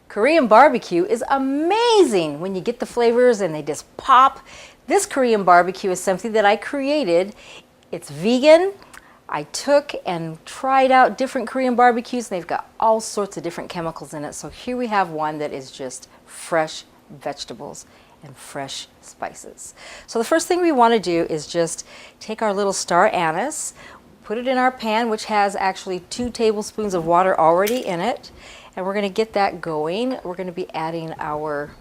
Korean barbecue is amazing when you get the flavors and they just pop. This Korean barbecue is something that I created. It's vegan. I took and tried out different Korean barbecues, and they've got all sorts of different chemicals in it. So here we have one that is just fresh vegetables and fresh spices. So the first thing we want to do is just take our little star anise, put it in our pan, which has actually 2 tablespoons of water already in it. And we're going to get that going. We're going to be adding our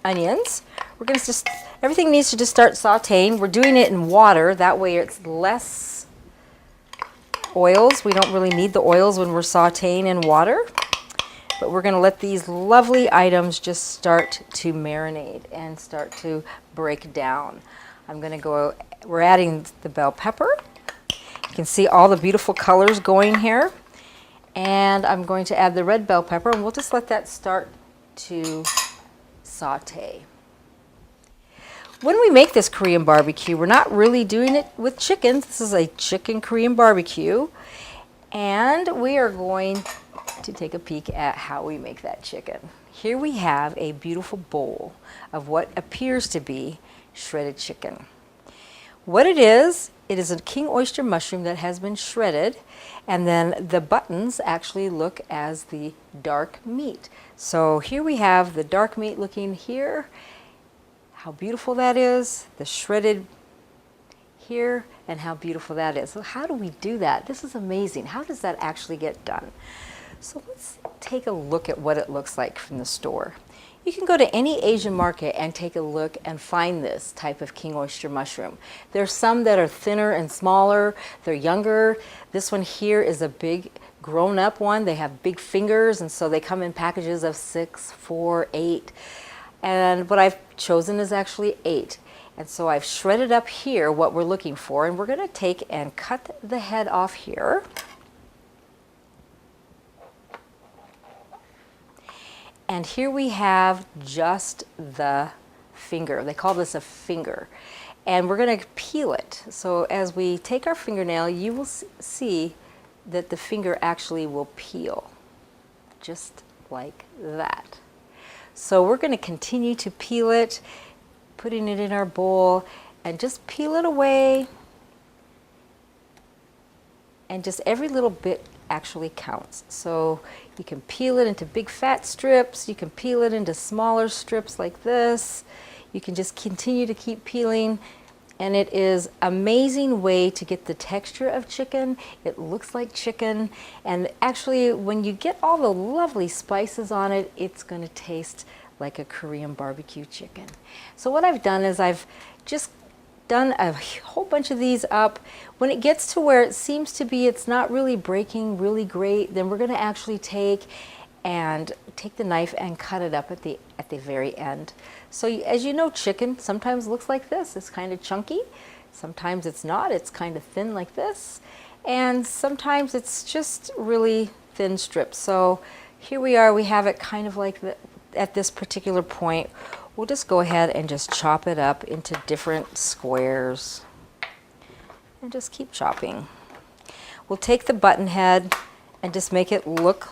onions. We're going to just, everything needs to just start sauteing. We're doing it in water. That way it's less oils. We don't really need the oils when we're sauteing in water. But we're going to let these lovely items just start to marinate and start to break down. We're adding the bell pepper. You can see all the beautiful colors going here. And I'm going to add the red bell pepper, and we'll just let that start to saute. When we make this Korean barbecue, we're not really doing it with chicken. This is a chicken Korean barbecue. And we are going to take a peek at how we make that chicken. Here we have a beautiful bowl of what appears to be shredded chicken. What it is a king oyster mushroom that has been shredded, and then the buttons actually look as the dark meat. So here we have the dark meat looking here. How beautiful that is. The shredded here, and how beautiful that is. So how do we do that? This is amazing. How does that actually get done? So let's take a look at what it looks like from the store. You can go to any Asian market and take a look and find this type of king oyster mushroom. There's some that are thinner and smaller. They're younger. This one here is a big grown-up one. They have big fingers, and so they come in packages of 6, 4, 8. And what I've chosen is actually 8. And so I've shredded up here what we're looking for, and we're going to take and cut the head off here. And here we have just the finger. They call this a finger. And we're going to peel it. So as we take our fingernail, you will see that the finger actually will peel, just like that. So we're going to continue to peel it, putting it in our bowl, and just peel it away. And just every little bit actually counts. So you can peel it into big fat strips, you can peel it into smaller strips like this. You can just continue to keep peeling, and it is an amazing way to get the texture of chicken. It looks like chicken, and actually when you get all the lovely spices on it, it's going to taste like a Korean barbecue chicken. So what I've done is I've just done a whole bunch of these up. When it gets to where it seems to be it's not really breaking really great, then we're going to actually take the knife and cut it up at the very end. So as you know, chicken sometimes looks like this. It's kind of chunky. Sometimes it's not. It's kind of thin like this. And sometimes it's just really thin strips. So here we are. We have it kind of like at this particular point. We'll just go ahead and just chop it up into different squares and just keep chopping. We'll take the button head and just make it look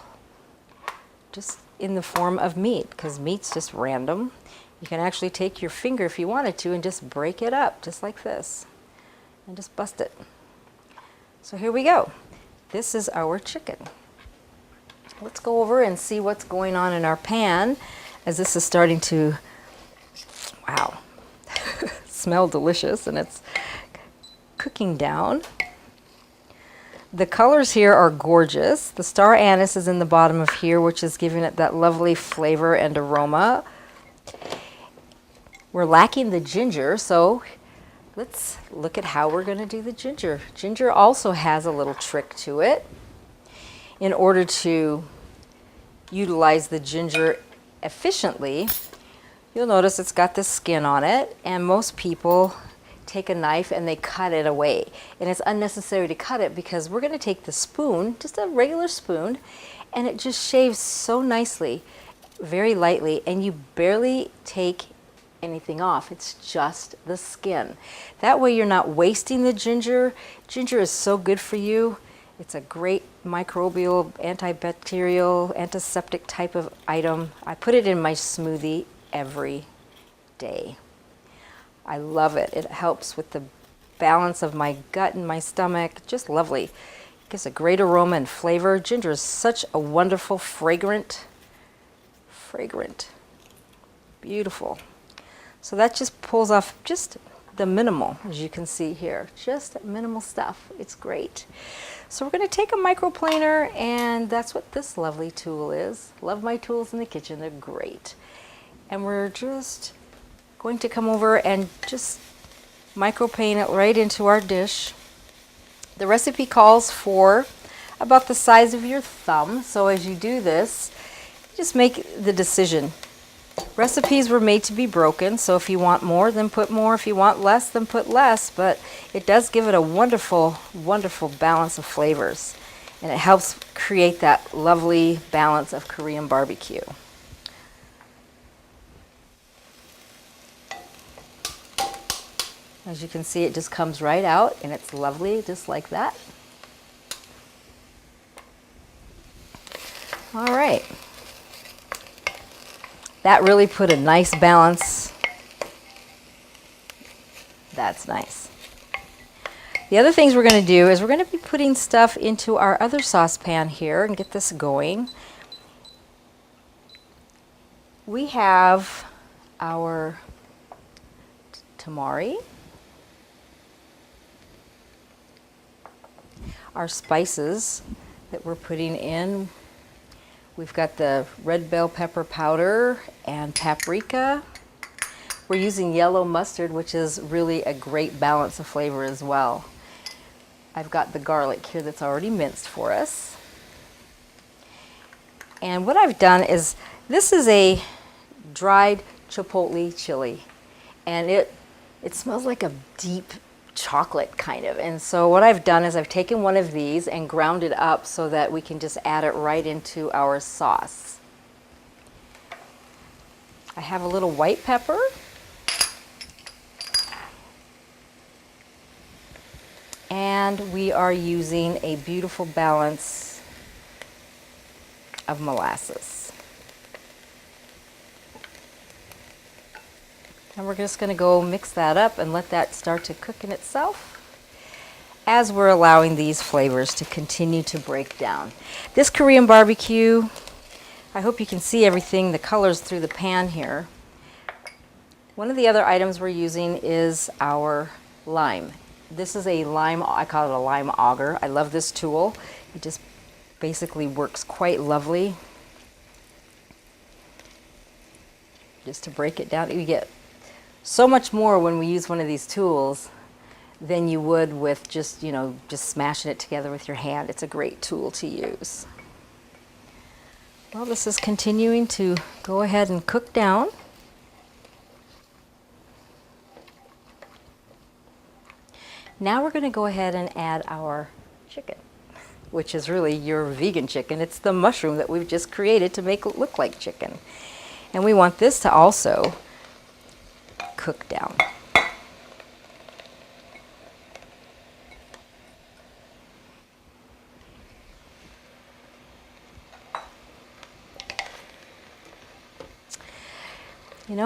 just in the form of meat, because meat's just random. You can actually take your finger if you wanted to and just break it up just like this and just bust it. So here we go. This is our chicken. Let's go over and see what's going on in our pan as this is starting to, wow, smell delicious, and it's cooking down. The colors here are gorgeous. The star anise is in the bottom of here, which is giving it that lovely flavor and aroma. We're lacking the ginger, so let's look at how we're going to do the ginger. Ginger also has a little trick to it. In order to utilize the ginger efficiently, you'll notice it's got this skin on it, and most people take a knife and they cut it away. And it's unnecessary to cut it because we're going to take the spoon, just a regular spoon, and it just shaves so nicely, very lightly, and you barely take anything off. It's just the skin. That way you're not wasting the ginger. Ginger is so good for you. It's a great microbial, antibacterial, antiseptic type of item. I put it in my smoothie every day. I love it. It helps with the balance of my gut and my stomach. Just lovely. It gives a great aroma and flavor. Ginger is such a wonderful, fragrant, beautiful. So that just pulls off just the minimal, as you can see here. Just minimal stuff. It's great. So we're going to take a microplaner, and that's what this lovely tool is. Love my tools in the kitchen. They're great. And we're just going to come over and just microplane it right into our dish. The recipe calls for about the size of your thumb. So as you do this, just make the decision. Recipes were made to be broken, so if you want more, then put more. If you want less, then put less. But it does give it a wonderful, wonderful balance of flavors. And it helps create that lovely balance of Korean barbecue. As you can see, it just comes right out, and it's lovely, just like that. All right. That really put a nice balance. That's nice. The other things we're going to do is we're going to be putting stuff into our other saucepan here and get this going. We have our tamari, our spices that we're putting in. We've got the red bell pepper powder and paprika. We're using yellow mustard, which is really a great balance of flavor as well. I've got the garlic here that's already minced for us. And what I've done is, this is a dried chipotle chili. And it smells like a deep chocolate kind of. And so what I've done is I've taken one of these and ground it up so that we can just add it right into our sauce. I have a little white pepper. And we are using a beautiful balance of molasses. And we're just going to go mix that up and let that start to cook in itself as we're allowing these flavors to continue to break down. This Korean barbecue, I hope you can see everything, the colors through the pan here. One of the other items we're using is our lime. This is a lime, I call it a lime auger. I love this tool. It just basically works quite lovely. Just to break it down, you get so much more when we use one of these tools than you would with just, just smashing it together with your hand. It's a great tool to use. Well, this is continuing to go ahead and cook down. Now we're going to go ahead and add our chicken, which is really your vegan chicken. It's the mushroom that we've just created to make it look like chicken. And we want this to also cook down.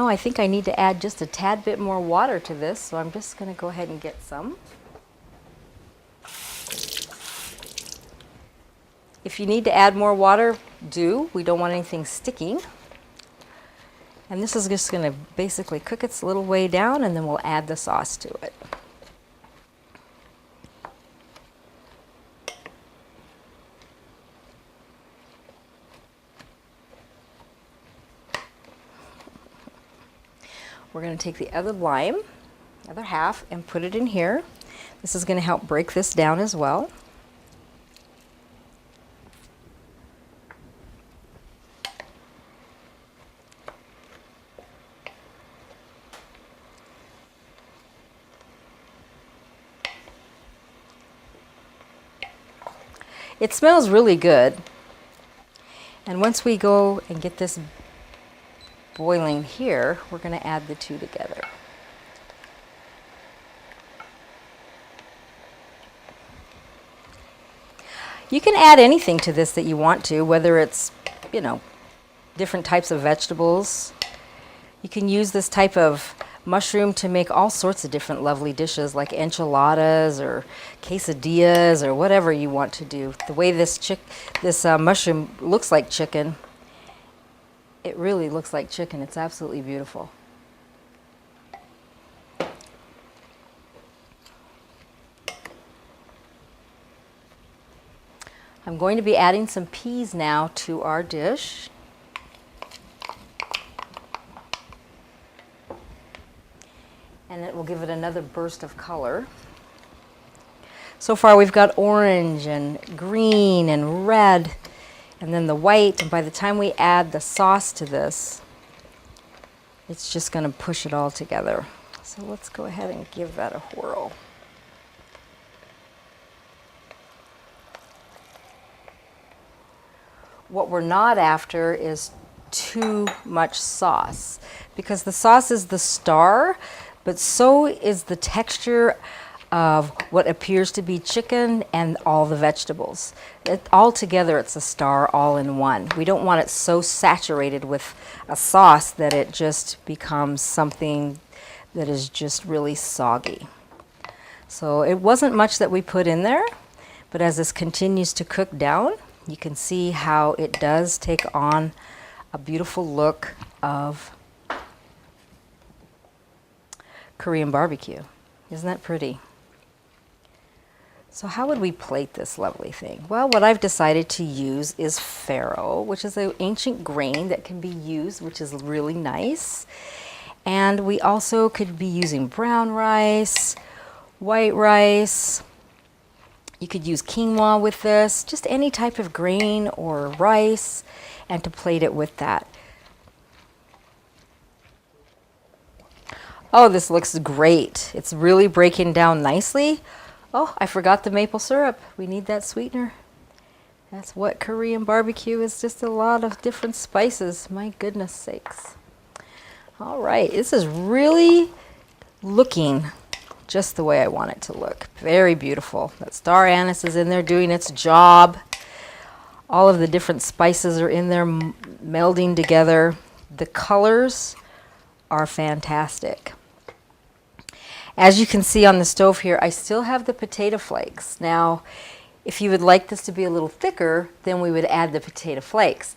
I think I need to add just a tad bit more water to this, so I'm just going to go ahead and get some. If you need to add more water, do. We don't want anything sticking. And this is just going to basically cook its little way down, and then we'll add the sauce to it. We're going to take the other lime, other half, and put it in here. This is going to help break this down as well. It smells really good. And once we go and get this boiling here, we're going to add the two together. You can add anything to this that you want to, whether it's, you know, different types of vegetables. You can use this type of mushroom to make all sorts of different lovely dishes like enchiladas or quesadillas or whatever you want to do. The way this mushroom looks like chicken, it really looks like chicken. It's absolutely beautiful. I'm going to be adding some peas now to our dish. And it will give it another burst of color. So far we've got orange and green and red and then the white, and by the time we add the sauce to this, it's just going to push it all together. So let's go ahead and give that a whirl. What we're not after is too much sauce, because the sauce is the star, but so is the texture of what appears to be chicken and all the vegetables. All together it's a star all in one. We don't want it so saturated with a sauce that it just becomes something that is just really soggy. So it wasn't much that we put in there, but as this continues to cook down, you can see how it does take on a beautiful look of Korean barbecue. Isn't that pretty? So how would we plate this lovely thing? Well, what I've decided to use is farro, which is an ancient grain that can be used, which is really nice. And we also could be using brown rice, white rice. You could use quinoa with this, just any type of grain or rice, and to plate it with that. Oh, this looks great. It's really breaking down nicely. Oh, I forgot the maple syrup. We need that sweetener. That's what Korean barbecue is, just a lot of different spices. My goodness sakes. All right, this is really looking just the way I want it to look. Very beautiful. That star anise is in there doing its job. All of the different spices are in there melding together. The colors are fantastic. As you can see on the stove here, I still have the potato flakes. Now, if you would like this to be a little thicker, then we would add the potato flakes.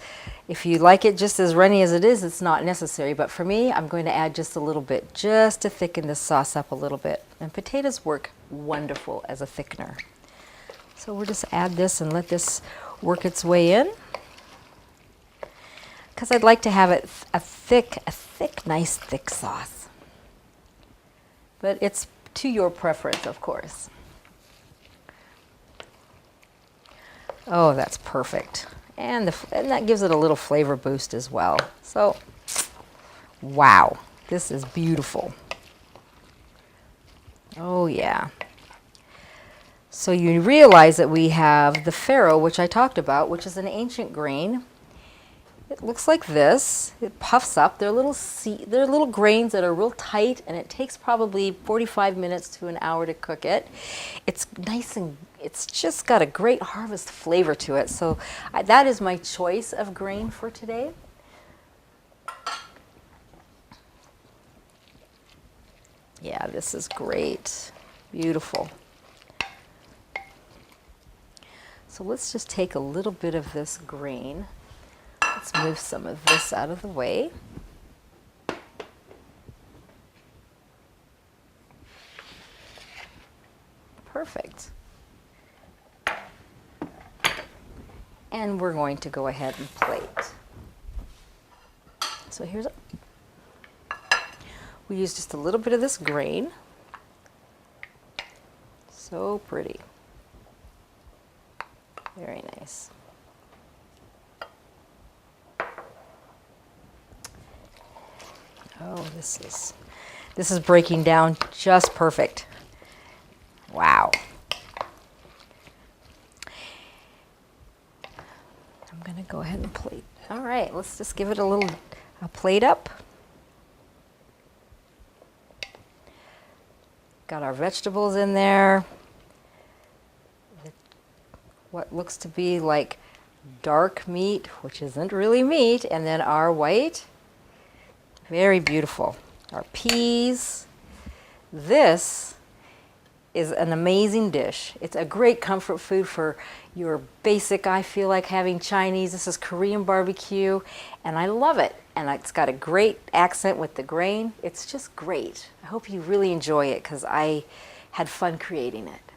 If you like it just as runny as it is, it's not necessary. But for me, I'm going to add just a little bit, just to thicken this sauce up a little bit. And potatoes work wonderful as a thickener. So we'll just add this and let this work its way in. Because I'd like to have it a thick, nice thick sauce. But it's to your preference, of course. Oh, that's perfect. And that gives it a little flavor boost as well. So, wow, this is beautiful. Oh, yeah. So you realize that we have the farro, which I talked about, which is an ancient grain. It looks like this. It puffs up. They're little grains that are real tight, and it takes probably 45 minutes to an hour to cook it. It's nice and it's just got a great harvest flavor to it. So that is my choice of grain for today. Yeah, this is great. Beautiful. So let's just take a little bit of this grain. Let's move some of this out of the way. Perfect. And we're going to go ahead and plate. So we use just a little bit of this grain. So pretty. Very nice. Oh, this is breaking down just perfect. Wow. I'm going to go ahead and plate. All right, let's just give it a plate up. Got our vegetables in there. what looks to be like dark meat, which isn't really meat, and then our white. Very beautiful. Our peas. This is an amazing dish. It's a great comfort food for your basic, I feel like having Chinese. This is Korean barbecue, and I love it. And it's got a great accent with the grain. It's just great. I hope you really enjoy it because I had fun creating it.